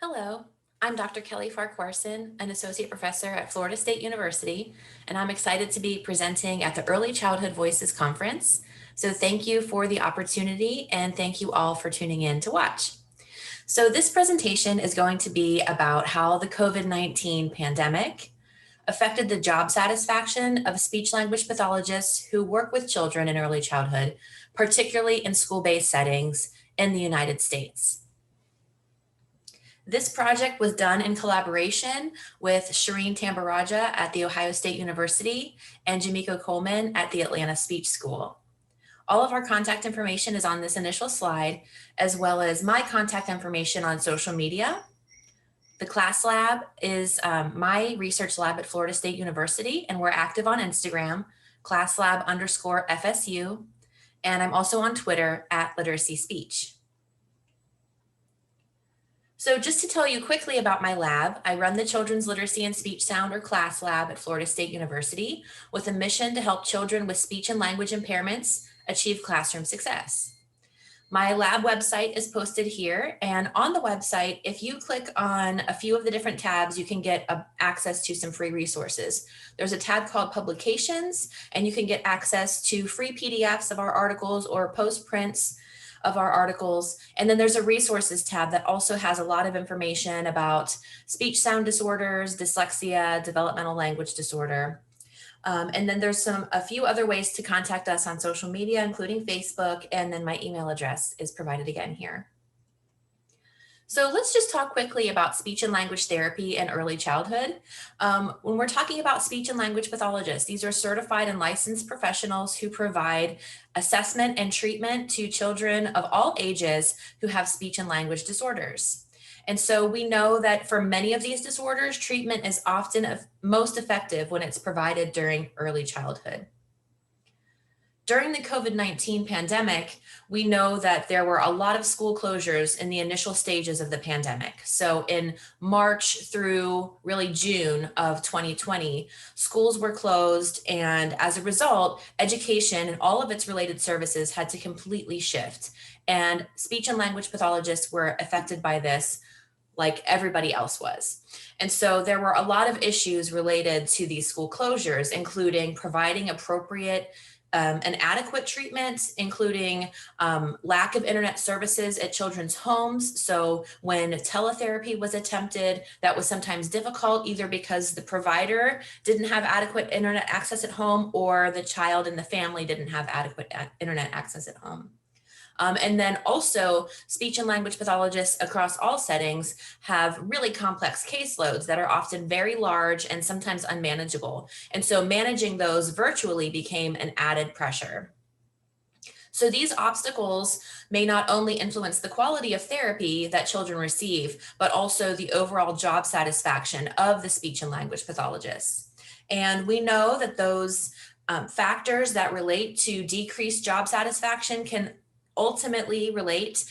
Hello, I'm Dr. Kelly Farquharson, an associate professor at Florida State University, and I'm excited to be presenting at the Early Childhood Voices Conference. So thank you for the opportunity and thank you all for tuning in to watch. So this presentation is going to be about how the COVID-19 pandemic affected the job satisfaction of speech language pathologists who work with children in early childhood, particularly in school-based settings in the United States. This project was done in collaboration with Sherine Tambyraja at The Ohio State University and Jaumeiko Coleman at the Atlanta Speech School. All of our contact information is on this initial slide, as well as my contact information on social media. The class lab is my research lab at Florida State University, and we're active on Instagram, classlab_FSU, and I'm also on Twitter at Literacy Speech. So just to tell you quickly about my lab, I run the Children's Literacy and Speech Sound or Class Lab at Florida State University with a mission to help children with speech and language impairments achieve classroom success. My lab website is posted here, and on the website, if you click on a few of the different tabs, you can get access to some free resources. There's a tab called Publications, and you can get access to free PDFs of our articles or post prints of our articles. And then there's a resources tab that also has a lot of information about speech sound disorders, dyslexia, developmental language disorder. And then there's a few other ways to contact us on social media, including Facebook, and then my email address is provided again here. So let's just talk quickly about speech and language therapy in early childhood. When we're talking about speech and language pathologists, these are certified and licensed professionals who provide assessment and treatment to children of all ages who have speech and language disorders. And so we know that for many of these disorders, treatment is often most effective when it's provided during early childhood. During the COVID-19 pandemic, we know that there were a lot of school closures in the initial stages of the pandemic. So in March through really June of 2020, schools were closed, and as a result, education and all of its related services had to completely shift. And speech and language pathologists were affected by this like everybody else was. And so there were a lot of issues related to these school closures, including providing appropriate and adequate treatment, including lack of internet services at children's homes. So when teletherapy was attempted, that was sometimes difficult, either because the provider didn't have adequate internet access at home or the child and the family didn't have adequate internet access at home. And then also speech and language pathologists across all settings have really complex caseloads that are often very large and sometimes unmanageable. And so managing those virtually became an added pressure. So these obstacles may not only influence the quality of therapy that children receive, but also the overall job satisfaction of the speech and language pathologists. And we know that those factors that relate to decreased job satisfaction can ultimately result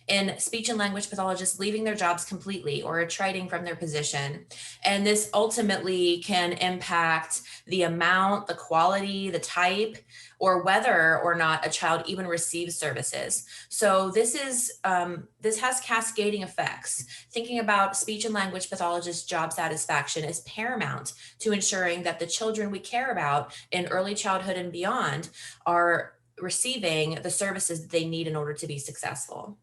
in speech and language pathologists leaving their jobs completely or retreating from their position. And this ultimately can impact the amount, the quality, the type, or whether or not a child even receives services. So this has cascading effects. Thinking about speech and language pathologists' job satisfaction is paramount to ensuring that the children we care about in early childhood and beyond are receiving the services that they need in order to be successful.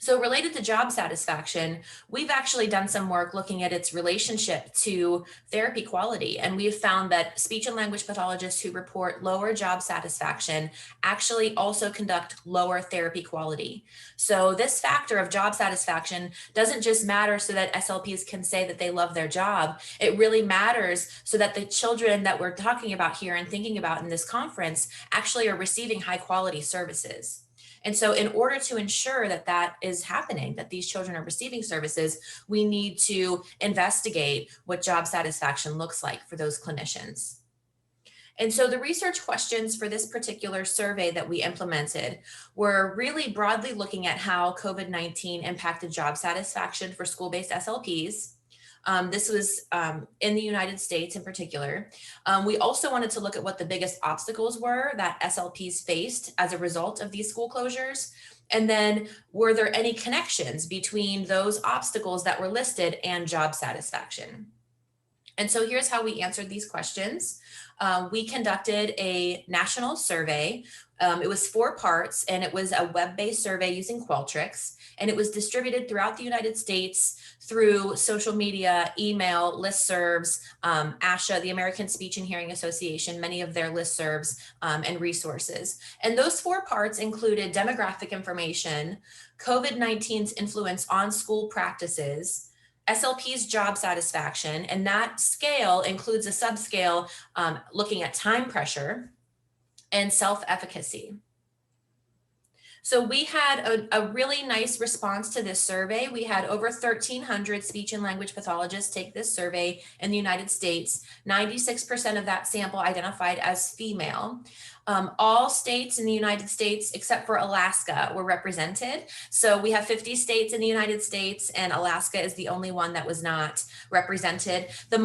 So related to job satisfaction, we've actually done some work looking at its relationship to therapy quality. And we've found that speech and language pathologists who report lower job satisfaction actually also conduct lower therapy quality. So this factor of job satisfaction doesn't just matter so that SLPs can say that they love their job. It really matters so that the children that we're talking about here and thinking about in this conference actually are receiving high quality services. And so in order to ensure that that is happening, that these children are receiving services, we need to investigate what job satisfaction looks like for those clinicians. And so the research questions for this particular survey that we implemented were really broadly looking at how COVID-19 impacted job satisfaction for school-based SLPs. This was in the United States in particular. We also wanted to look at what the biggest obstacles were that SLPs faced as a result of these school closures. And then were there any connections between those obstacles that were listed and job satisfaction? And so here's how we answered these questions. We conducted a national survey. It was 4 parts, and it was a web-based survey using Qualtrics, and it was distributed throughout the United States through social media, email, listservs, ASHA, the American Speech and Hearing Association, many of their listservs and resources. And those 4 parts included demographic information, COVID-19's influence on school practices, SLP's job satisfaction, and that scale includes a subscale looking at time pressure and self-efficacy. So we had a really nice response to this survey. We had over 1,300 speech and language pathologists take this survey in the United States. 96% of that sample identified as female. All states in the United States, except for Alaska, were represented. So we have 50 states in the United States, and Alaska is the only one that was not represented. The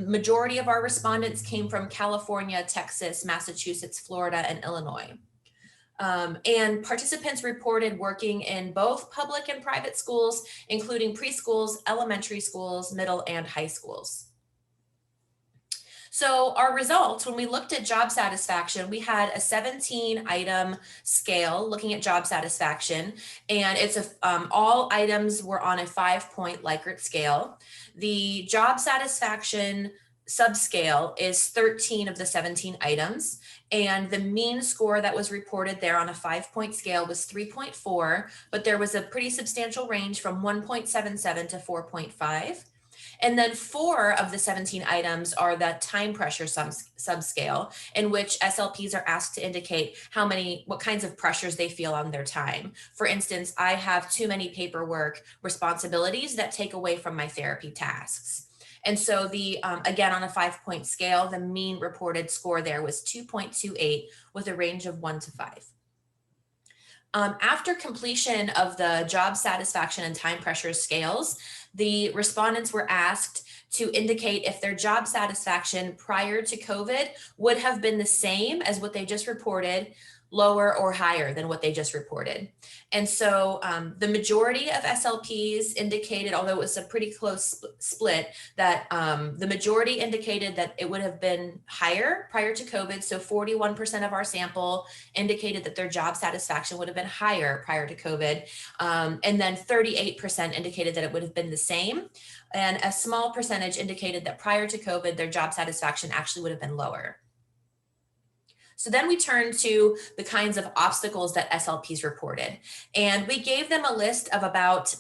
majority of our respondents came from California, Texas, Massachusetts, Florida, and Illinois. And participants reported working in both public and private schools, including preschools, elementary schools, middle and high schools. So our results, when we looked at job satisfaction, we had a 17-item scale looking at job satisfaction, and it's all items were on a 5-point Likert scale. The job satisfaction subscale is 13 of the 17 items, and the mean score that was reported there on a 5-point scale was 3.4, but there was a pretty substantial range from 1.77 to 4.5. And then 4 of the 17 items are the time pressure subscale, in which SLPs are asked to indicate what kinds of pressures they feel on their time. For instance, I have too many paperwork responsibilities that take away from my therapy tasks. And so again, on a 5-point scale, the mean reported score there was 2.28 with a range of 1 to 5. After completion of the job satisfaction and time pressure scales, the respondents were asked to indicate if their job satisfaction prior to COVID would have been the same as what they just reported, lower or higher than what they just reported. And so the majority of SLPs indicated, although it was a pretty close split, that the majority indicated that it would have been higher prior to COVID. So 41% of our sample indicated that their job satisfaction would have been higher prior to COVID. And then 38% indicated that it would have been the same. And a small percentage indicated that prior to COVID, their job satisfaction actually would have been lower. So then we turned to the kinds of obstacles that SLPs reported. And we gave them a list of about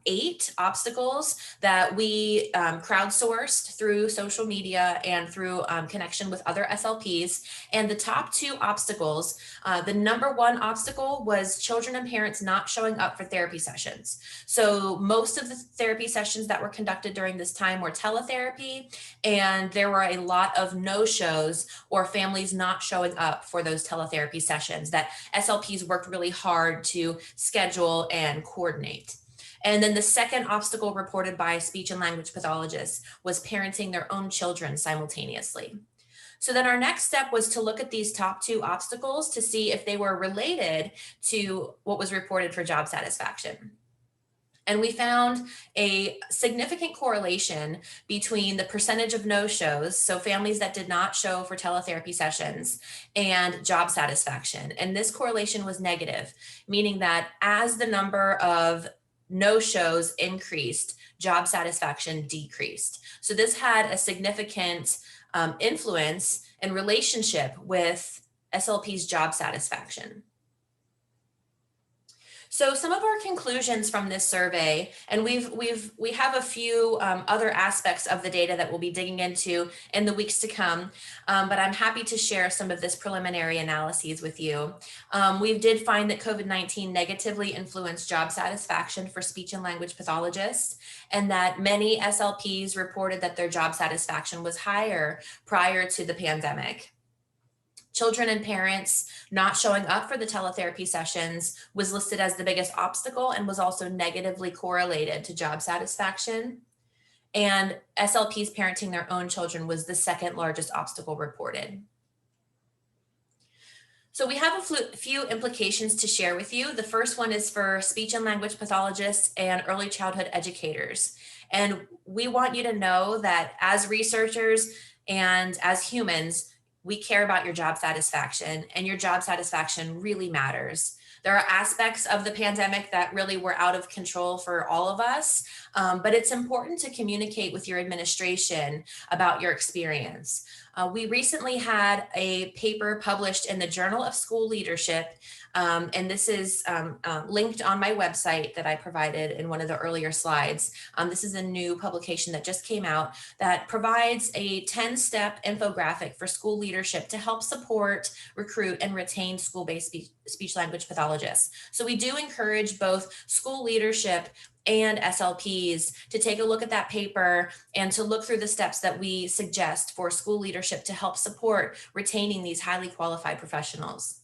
8 obstacles that we crowdsourced through social media and through connection with other SLPs. And the top 2 obstacles, the number 1 obstacle was children and parents not showing up for therapy sessions. So most of the therapy sessions that were conducted during this time were teletherapy, and there were a lot of no-shows or families not showing up for those teletherapy sessions that SLPs worked really hard to schedule and coordinate. And then the second obstacle reported by speech and language pathologists was parenting their own children simultaneously. So then our next step was to look at these top 2 obstacles to see if they were related to what was reported for job satisfaction. And we found a significant correlation between the percentage of no-shows, so families that did not show for teletherapy sessions, and job satisfaction. And this correlation was negative, meaning that as the number of no-shows increased, job satisfaction decreased. So this had a significant influence and relationship with SLP's job satisfaction. So some of our conclusions from this survey, and we have a few other aspects of the data that we'll be digging into in the weeks to come, but I'm happy to share some of this preliminary analyses with you. We did find that COVID-19 negatively influenced job satisfaction for speech and language pathologists, and that many SLPs reported that their job satisfaction was higher prior to the pandemic. Children and parents not showing up for the teletherapy sessions was listed as the biggest obstacle and was also negatively correlated to job satisfaction. and SLPs parenting their own children was the second largest obstacle reported. So we have a few implications to share with you. The first one is for speech and language pathologists and early childhood educators. And we want you to know that as researchers and as humans, we care about your job satisfaction, and your job satisfaction really matters. There are aspects of the pandemic that really were out of control for all of us, but it's important to communicate with your administration about your experience. We recently had a paper published in the Journal of School Leadership, and this is linked on my website that I provided in one of the earlier slides. This is a new publication that just came out that provides a 10-step infographic for school leadership to help support, recruit, and retain school-based speech language pathologists. So we do encourage both school leadership and SLPs to take a look at that paper and to look through the steps that we suggest for school leadership to help support retaining these highly qualified professionals.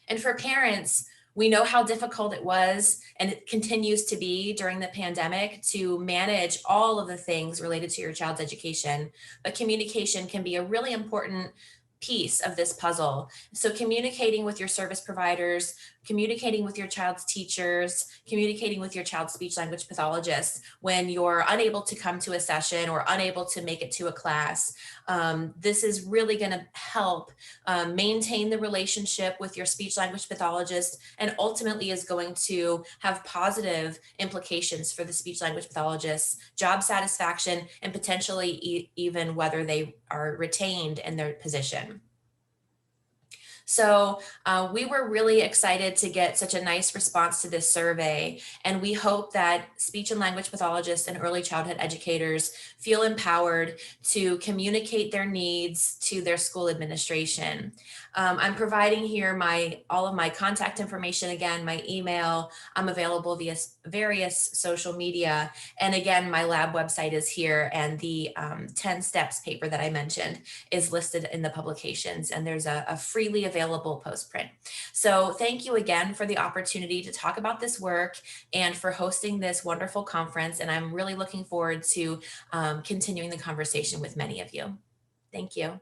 And for parents, we know how difficult it was, and it continues to be during the pandemic, to manage all of the things related to your child's education. But communication can be a really important piece of this puzzle. So communicating with your service providers, communicating with your child's teachers, communicating with your child's speech language pathologists when you're unable to come to a session or unable to make it to a class. This is really going to help maintain the relationship with your speech language pathologist, and ultimately is going to have positive implications for the speech language pathologist's job satisfaction, and potentially even whether they are retained in their position. So we were really excited to get such a nice response to this survey, and we hope that speech and language pathologists and early childhood educators feel empowered to communicate their needs to their school administration. I'm providing here all of my contact information. Again, my email. I'm available via various social media. And again, my lab website is here, and the 10 steps paper that I mentioned is listed in the publications, and there's a freely available postprint. So thank you again for the opportunity to talk about this work and for hosting this wonderful conference. And I'm really looking forward to continuing the conversation with many of you. Thank you.